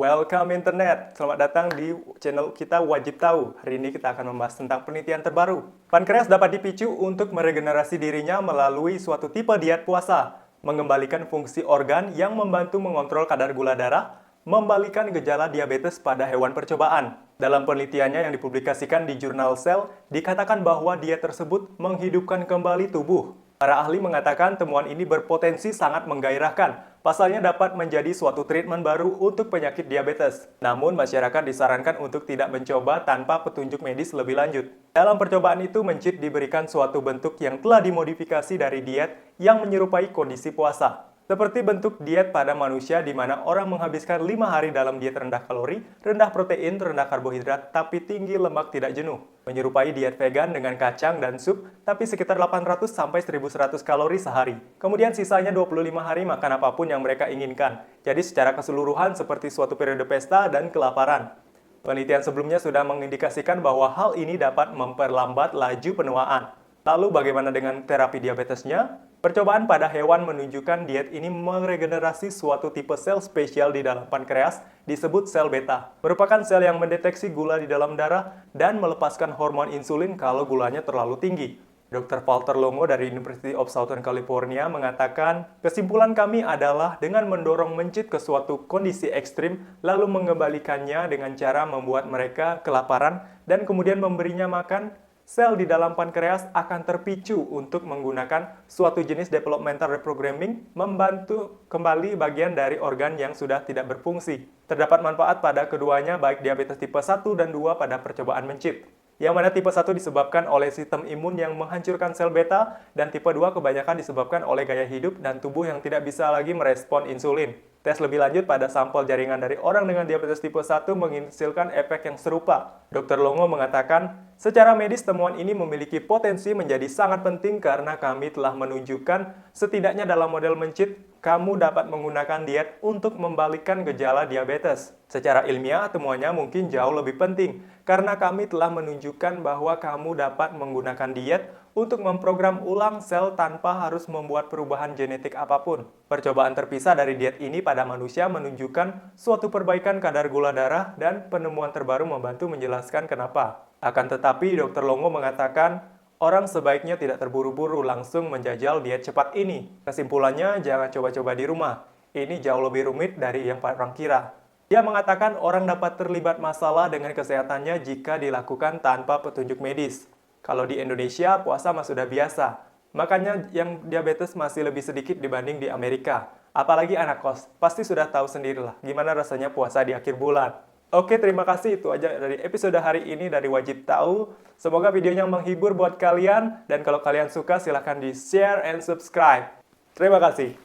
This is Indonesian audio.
Welcome internet, selamat datang di channel kita Wajib Tahu. Hari ini kita akan membahas tentang penelitian terbaru. Pankreas dapat dipicu untuk meregenerasi dirinya melalui suatu tipe diet puasa, mengembalikan fungsi organ yang membantu mengontrol kadar gula darah, membalikan gejala diabetes pada hewan percobaan. Dalam penelitiannya yang dipublikasikan di jurnal Cell, dikatakan bahwa diet tersebut menghidupkan kembali tubuh. Para ahli mengatakan temuan ini berpotensi sangat menggairahkan. Pasalnya dapat menjadi suatu treatment baru untuk penyakit diabetes. Namun, masyarakat disarankan untuk tidak mencoba tanpa petunjuk medis lebih lanjut. Dalam percobaan itu, mencit diberikan suatu bentuk yang telah dimodifikasi dari diet yang menyerupai kondisi puasa. Seperti bentuk diet pada manusia di mana orang menghabiskan 5 hari dalam diet rendah kalori, rendah protein, rendah karbohidrat, tapi tinggi lemak tidak jenuh. Menyerupai diet vegan dengan kacang dan sup, tapi sekitar 800-1100 kalori sehari. Kemudian sisanya 25 hari makan apapun yang mereka inginkan. Jadi secara keseluruhan seperti suatu periode pesta dan kelaparan. Penelitian sebelumnya sudah mengindikasikan bahwa hal ini dapat memperlambat laju penuaan. Lalu bagaimana dengan terapi diabetesnya? Percobaan pada hewan menunjukkan diet ini meregenerasi suatu tipe sel spesial di dalam pankreas disebut sel beta. Merupakan sel yang mendeteksi gula di dalam darah dan melepaskan hormon insulin kalau gulanya terlalu tinggi. Dr. Valter Longo dari University of Southern California mengatakan, kesimpulan kami adalah dengan mendorong mencit ke suatu kondisi ekstrim, lalu mengembalikannya dengan cara membuat mereka kelaparan dan kemudian memberinya makan, sel di dalam pankreas akan terpicu untuk menggunakan suatu jenis developmental reprogramming membantu kembali bagian dari organ yang sudah tidak berfungsi. Terdapat manfaat pada keduanya baik diabetes tipe 1 dan 2 pada percobaan mencit. Yang mana tipe 1 disebabkan oleh sistem imun yang menghancurkan sel beta dan tipe 2 kebanyakan disebabkan oleh gaya hidup dan tubuh yang tidak bisa lagi merespon insulin. Tes lebih lanjut pada sampel jaringan dari orang dengan diabetes tipe 1 menghasilkan efek yang serupa. Dr. Longo mengatakan, secara medis temuan ini memiliki potensi menjadi sangat penting karena kami telah menunjukkan setidaknya dalam model mencit, kamu dapat menggunakan diet untuk membalikkan gejala diabetes. Secara ilmiah, temuannya mungkin jauh lebih penting karena kami telah menunjukkan bahwa kamu dapat menggunakan diet untuk memprogram ulang sel tanpa harus membuat perubahan genetik apapun. Percobaan terpisah dari diet ini pada manusia menunjukkan suatu perbaikan kadar gula darah dan penemuan terbaru membantu menjelaskan kenapa. Akan tetapi, Dr. Longo mengatakan, orang sebaiknya tidak terburu-buru langsung menjajal diet cepat ini. Kesimpulannya, jangan coba-coba di rumah. Ini jauh lebih rumit dari yang orang kira. Dia mengatakan orang dapat terlibat masalah dengan kesehatannya jika dilakukan tanpa petunjuk medis. Kalau di Indonesia, puasa mah sudah biasa. Makanya yang diabetes masih lebih sedikit dibanding di Amerika. Apalagi anak kos, pasti sudah tahu sendirilah gimana rasanya puasa di akhir bulan. Oke, terima kasih. Itu aja dari episode hari ini dari Wajib Tahu. Semoga videonya menghibur buat kalian. Dan kalau kalian suka, silahkan di-share and subscribe. Terima kasih.